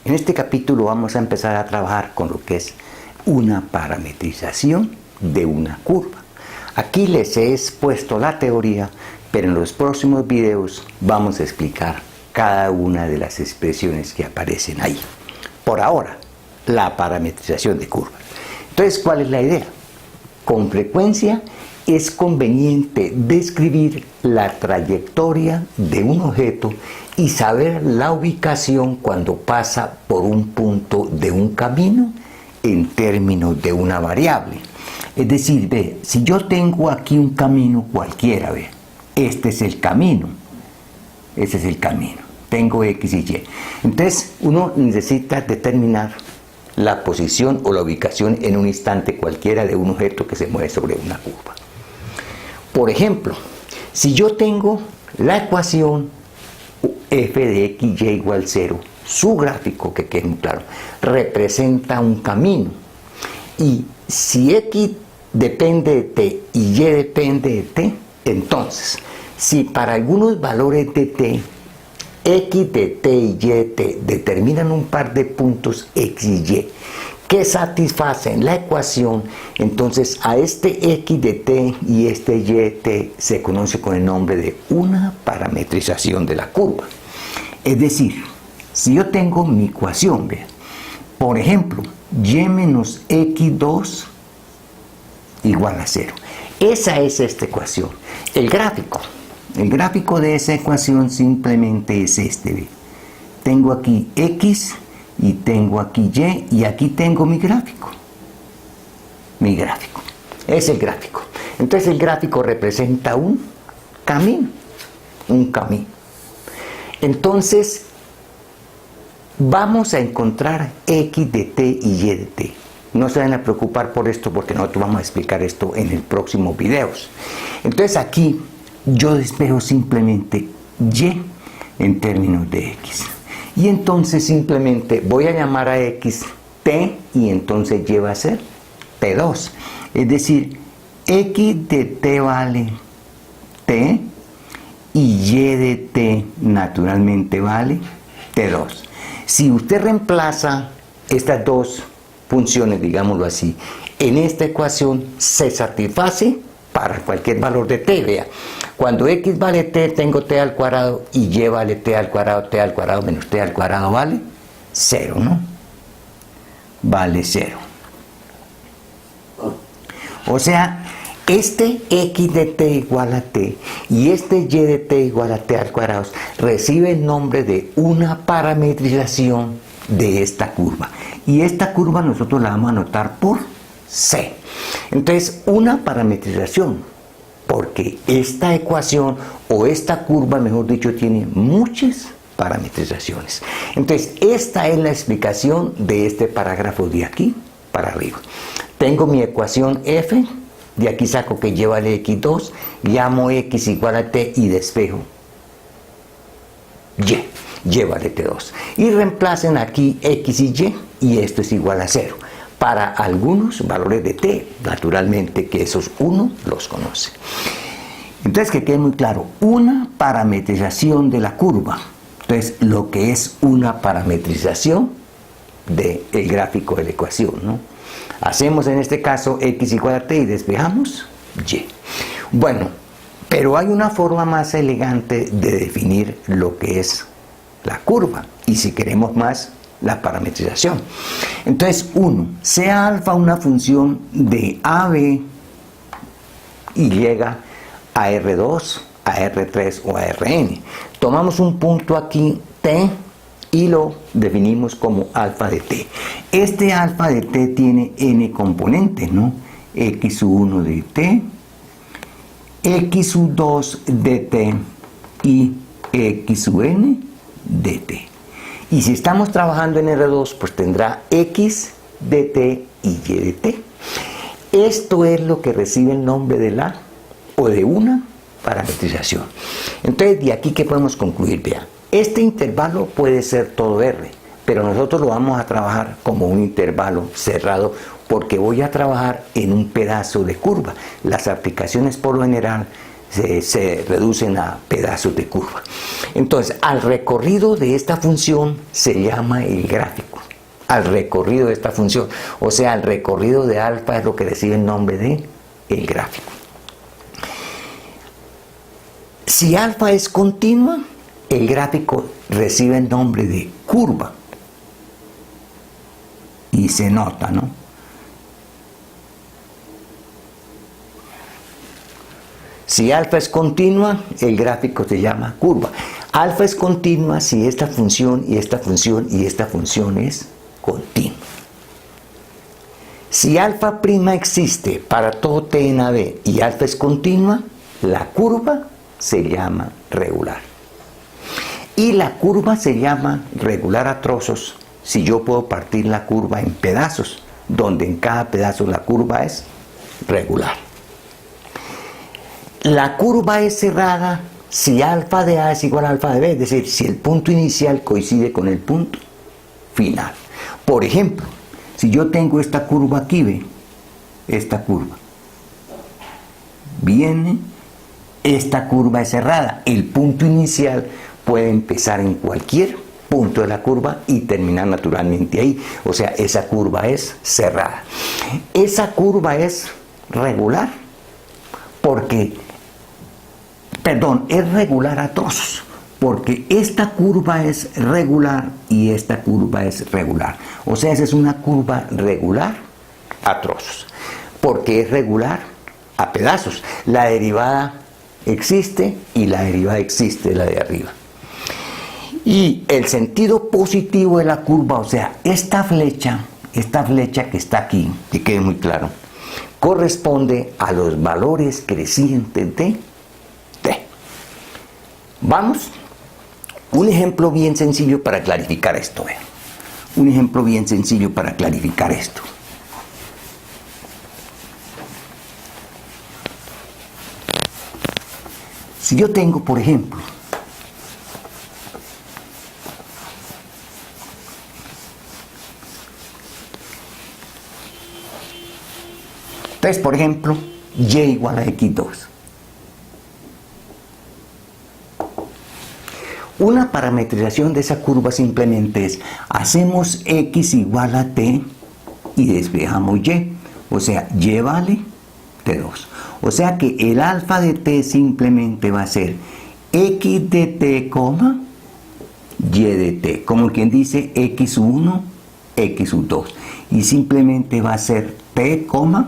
En este capítulo vamos a empezar a trabajar con lo que es una parametrización de una curva. Aquí les he expuesto la teoría, pero en los próximos videos vamos a explicar cada una de las expresiones que aparecen ahí. Por ahora, la parametrización de curvas. Entonces, ¿cuál es la idea? Con frecuencia es conveniente describir la trayectoria de un objeto y saber la ubicación cuando pasa por un punto de un camino en términos de una variable. Es decir, ve, si yo tengo aquí un camino cualquiera, ve, este es el camino, tengo X y Y. Entonces, uno necesita determinar la posición o la ubicación en un instante cualquiera de un objeto que se mueve sobre una curva. Por ejemplo, si yo tengo la ecuación f de x y igual 0, su gráfico, que quede muy claro, representa un camino. Y si x depende de t y y depende de t, entonces, si para algunos valores de t, x de t y y de t determinan un par de puntos x y y que satisfacen la ecuación, entonces a este x de t y este y de t se conoce con el nombre de una parametrización de la curva. Es decir, si yo tengo mi ecuación, vean, por ejemplo, y menos x2 igual a 0. Esa es esta ecuación. El gráfico de esa ecuación simplemente es este. ¿Ve? Tengo aquí x y tengo aquí y aquí tengo mi gráfico. Es el gráfico. Entonces el gráfico representa un camino. Entonces vamos a encontrar x de t y y de t. No se van a preocupar por esto porque nosotros vamos a explicar esto en el próximo videos. Entonces aquí yo despejo simplemente y en términos de x. Y entonces simplemente voy a llamar a x t y entonces y va a ser t2. Es decir, x de t vale t y y de t naturalmente vale t2. Si usted reemplaza estas dos funciones, digámoslo así, en esta ecuación se satisface para cualquier valor de t. Vea, cuando x vale t, tengo t al cuadrado y y vale t al cuadrado menos t al cuadrado vale 0, ¿no? Vale 0. O sea, este x de t igual a t y este y de t igual a t al cuadrado recibe el nombre de una parametrización de esta curva. Y esta curva nosotros la vamos a anotar por C. Entonces, una parametrización, porque esta ecuación o esta curva, mejor dicho, tiene muchas parametrizaciones. Entonces, esta es la explicación de este parágrafo de aquí para arriba. Tengo mi ecuación f, de aquí saco que y vale x2, llamo x igual a t y despejo y vale t2. Y reemplacen aquí x y esto es igual a 0. Para algunos valores de t, naturalmente que esos uno los conoce. Entonces, que quede muy claro, una parametrización de la curva. Entonces, lo que es una parametrización del gráfico de la ecuación, ¿no? Hacemos en este caso x igual a t y despejamos y. Bueno, pero hay una forma más elegante de definir lo que es la curva, y si queremos más, la parametrización. Entonces, sea alfa una función de AB y llega a R2, a R3 o a Rn. Tomamos un punto aquí, T, y lo definimos como alfa de T. Este alfa de T tiene n componentes, ¿no? x1 de T, x2 de T y xn de T. Y si estamos trabajando en R2, pues tendrá x de t y y de t. Esto es lo que recibe el nombre de la o de una parametrización. Entonces, de aquí, ¿qué podemos concluir? Vean, este intervalo puede ser todo R, pero nosotros lo vamos a trabajar como un intervalo cerrado porque voy a trabajar en un pedazo de curva. Las aplicaciones por lo general se reducen a pedazos de curva. Entonces, al recorrido de esta función se llama el gráfico. Al recorrido de esta función, o sea, al recorrido de alfa es lo que recibe el nombre de el gráfico. Si alfa es continua, el gráfico recibe el nombre de curva. Y se nota, ¿no? Si alfa es continua, el gráfico se llama curva. Alfa es continua si esta función y esta función y esta función es continua. Si alfa prima existe para todo t en AB y alfa es continua, la curva se llama regular. Y la curva se llama regular a trozos si yo puedo partir la curva en pedazos, donde en cada pedazo la curva es regular. La curva es cerrada si alfa de A es igual a alfa de B, es decir, si el punto inicial coincide con el punto final. Por ejemplo, si yo tengo esta curva aquí, ve, esta curva, viene, esta curva es cerrada, el punto inicial puede empezar en cualquier punto de la curva y terminar naturalmente ahí, o sea, esa curva es cerrada. Esa curva es regular, es regular a trozos, porque esta curva es regular y esta curva es regular. O sea, esa es una curva regular a trozos, porque es regular a pedazos. La derivada existe y la derivada existe de la de arriba. Y el sentido positivo de la curva, o sea, esta flecha que está aquí, que quede muy claro, corresponde a los valores crecientes de t. Vamos, un ejemplo bien sencillo para clarificar esto. Un ejemplo bien sencillo para clarificar esto. Si yo tengo, por ejemplo, entonces, por ejemplo, y igual a x2. Una parametrización de esa curva simplemente es, hacemos x igual a t y despejamos y. O sea, y vale t2. O sea que el alfa de t simplemente va a ser x de t, y de t. Como quien dice x1, x2. Y simplemente va a ser t, t2.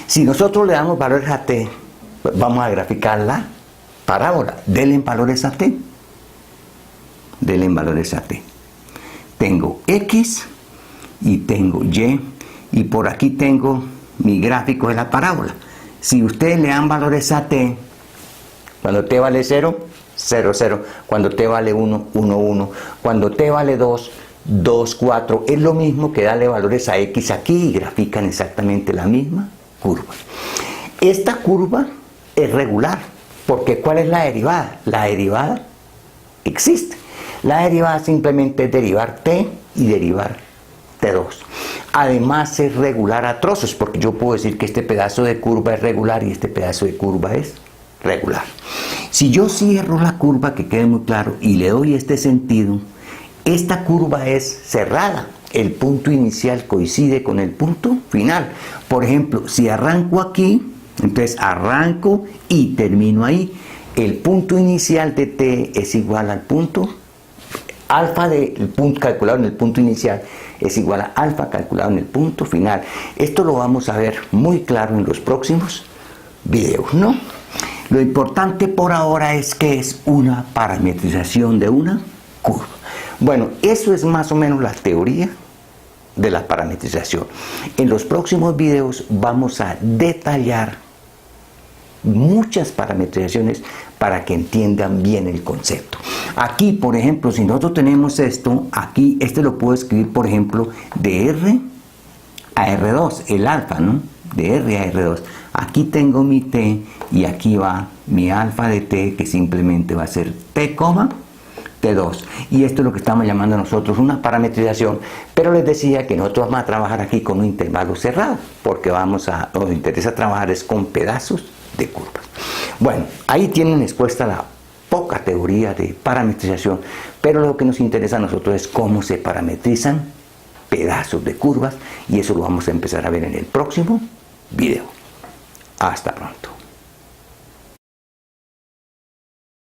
Si nosotros le damos valores a t, vamos a graficar la parábola. Denle valores a t. Denle valores a t. Tengo x y tengo y por aquí tengo mi gráfico de la parábola. Si ustedes le dan valores a t, cuando t vale 0, 0, 0. Cuando t vale 1, 1, 1. Cuando t vale 2, 2, 4. Es lo mismo que darle valores a x aquí y grafican exactamente la misma curva. Esta curva es regular, porque ¿cuál es la derivada? La derivada existe. La derivada simplemente es derivar t y derivar t2. Además es regular a trozos, porque yo puedo decir que este pedazo de curva es regular y este pedazo de curva es regular. Si yo cierro la curva, que quede muy claro, y le doy este sentido, esta curva es cerrada. El punto inicial coincide con el punto final. Por ejemplo, si arranco aquí, entonces arranco y termino ahí. El punto inicial de t es igual al punto alfa del punto calculado en el punto inicial es igual a alfa calculado en el punto final. Esto lo vamos a ver muy claro en los próximos videos, ¿no? Lo importante por ahora es que es una parametrización de una curva. Bueno, eso es más o menos la teoría de la parametrización. En los próximos videos vamos a detallar muchas parametrizaciones para que entiendan bien el concepto. Aquí, por ejemplo, si nosotros tenemos esto, aquí este lo puedo escribir, por ejemplo, de R a R2, el alfa, ¿no? De R a R2. Aquí tengo mi t y aquí va mi alfa de t, que simplemente va a ser t, de 2. Y esto es lo que estamos llamando nosotros una parametrización, pero les decía que nosotros vamos a trabajar aquí con un intervalo cerrado, porque nos interesa trabajar es con pedazos de curvas. Bueno, ahí tienen expuesta la poca teoría de parametrización, pero lo que nos interesa a nosotros es cómo se parametrizan pedazos de curvas, y eso lo vamos a empezar a ver en el próximo video. Hasta pronto.